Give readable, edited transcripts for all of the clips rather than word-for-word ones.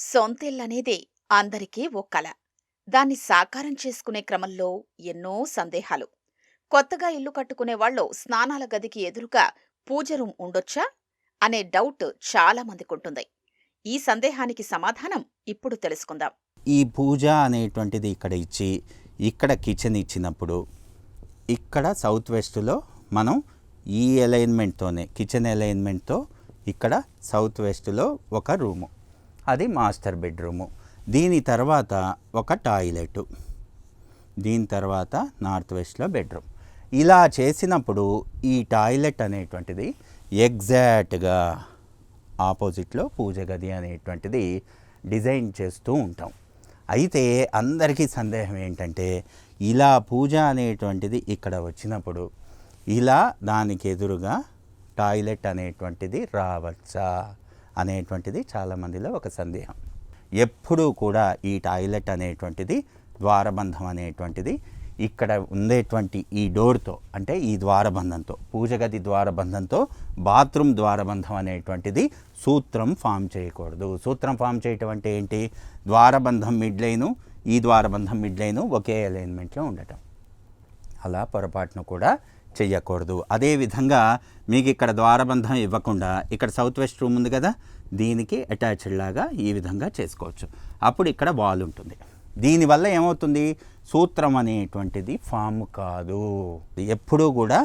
సొంతిల్లనేది అందరికీ ఓ కల. దాన్ని సాకారం చేసుకునే క్రమంలో ఎన్నో సందేహాలు. కొత్తగా ఇల్లు కట్టుకునేవాళ్ళు స్నానాల గదికి ఎదురుగా పూజ రూమ్ ఉండొచ్చా అనే డౌట్ చాలా మందికుంటుంది. ఈ సందేహానికి సమాధానం ఇప్పుడు తెలుసుకుందాం. ఈ పూజ అనేటువంటిది ఇక్కడ ఇచ్చి, ఇక్కడ కిచెన్ ఇచ్చినప్పుడు, ఇక్కడ సౌత్ వెస్ట్లో మనం ఈ అలైన్మెంట్తోనే కిచెన్ అలైన్మెంట్తో ఇక్కడ సౌత్ వెస్ట్లో ఒక రూము, అది మాస్టర్ బెడ్రూము. దీని తర్వాత ఒక టాయిలెట్, దీని తర్వాత నార్త్ వెస్ట్లో బెడ్రూమ్. ఇలా చేసినప్పుడు ఈ టాయిలెట్ అనేటువంటిది ఎగ్జాక్ట్గా ఆపోజిట్లో పూజ గది అనేటువంటిది డిజైన్ చేస్తూ ఉంటాం. అయితే అందరికీ సందేహం ఏంటంటే, ఇలా పూజ అనేటువంటిది ఇక్కడ వచ్చినప్పుడు ఇలా దానికి ఎదురుగా టాయిలెట్ అనేటువంటిది రావచ్చా అనేటువంటిది చాలామందిలో ఒక సందేహం. ఎప్పుడూ కూడా ఈ టాయిలెట్ అనేటువంటిది ద్వారబంధం అనేటువంటిది ఇక్కడ ఉండేటువంటి ఈ డోర్తో, అంటే ఈ ద్వారబంధంతో, పూజ గది ద్వారబంధంతో బాత్రూమ్ ద్వారబంధం అనేటువంటిది సూత్రం ఫామ్ చేయకూడదు. సూత్రం ఫామ్ చేయటం అంటే ఏంటి? ద్వారబంధం మిడ్లైను, ఈ ద్వారబంధం మిడ్లైను ఒకే అలైన్మెంట్లో ఉండటం. అలా పొరపాటును కూడా చెయ్యకూడదు. అదేవిధంగా మీకు ఇక్కడ ద్వారబంధం ఇవ్వకుండా ఇక్కడ సౌత్ వెస్ట్ రూమ్ ఉంది కదా, దీనికి అటాచ్డ్ లాగా ఈ విధంగా చేసుకోవచ్చు. అప్పుడు ఇక్కడ వాల్ ఉంటుంది. దీనివల్ల ఏమవుతుంది? సూత్రం అనేటువంటిది ఫామ్ కాదు. ఎప్పుడూ కూడా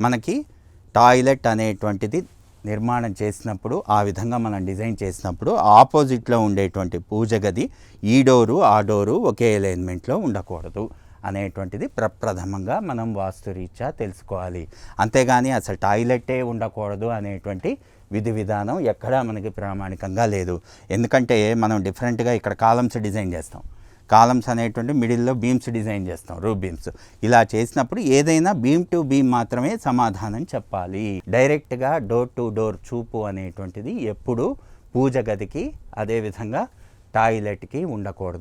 మనకి టాయిలెట్ అనేటువంటిది నిర్మాణం చేసినప్పుడు, ఆ విధంగా మనం డిజైన్ చేసినప్పుడు ఆపోజిట్లో ఉండేటువంటి పూజ గది ఈ డోరు ఆ డోరు ఒకే అలైన్మెంట్లో ఉండకూడదు అనేటువంటిది ప్రప్రథమంగా మనం వాస్తురీత్యా తెలుసుకోవాలి. అంతేగాని అసలు టాయిలెట్టే ఉండకూడదు అనేటువంటి విధి విధానం ఎక్కడా మనకి ప్రామాణికంగా లేదు. ఎందుకంటే మనం డిఫరెంట్గా ఇక్కడ కాలమ్స్ డిజైన్ చేస్తాం. కాలమ్స్ అనేటువంటి మిడిల్లో బీమ్స్ డిజైన్ చేస్తాం, రూఫ్ బీమ్స్. ఇలా చేసినప్పుడు ఏదైనా బీమ్ టు బీమ్ మాత్రమే సమాధానం చెప్పాలి. డైరెక్ట్గా డోర్ టు డోర్ చూపు అనేటువంటిది ఎప్పుడూ పూజ గదికి అదేవిధంగా టాయిలెట్కి ఉండకూడదు.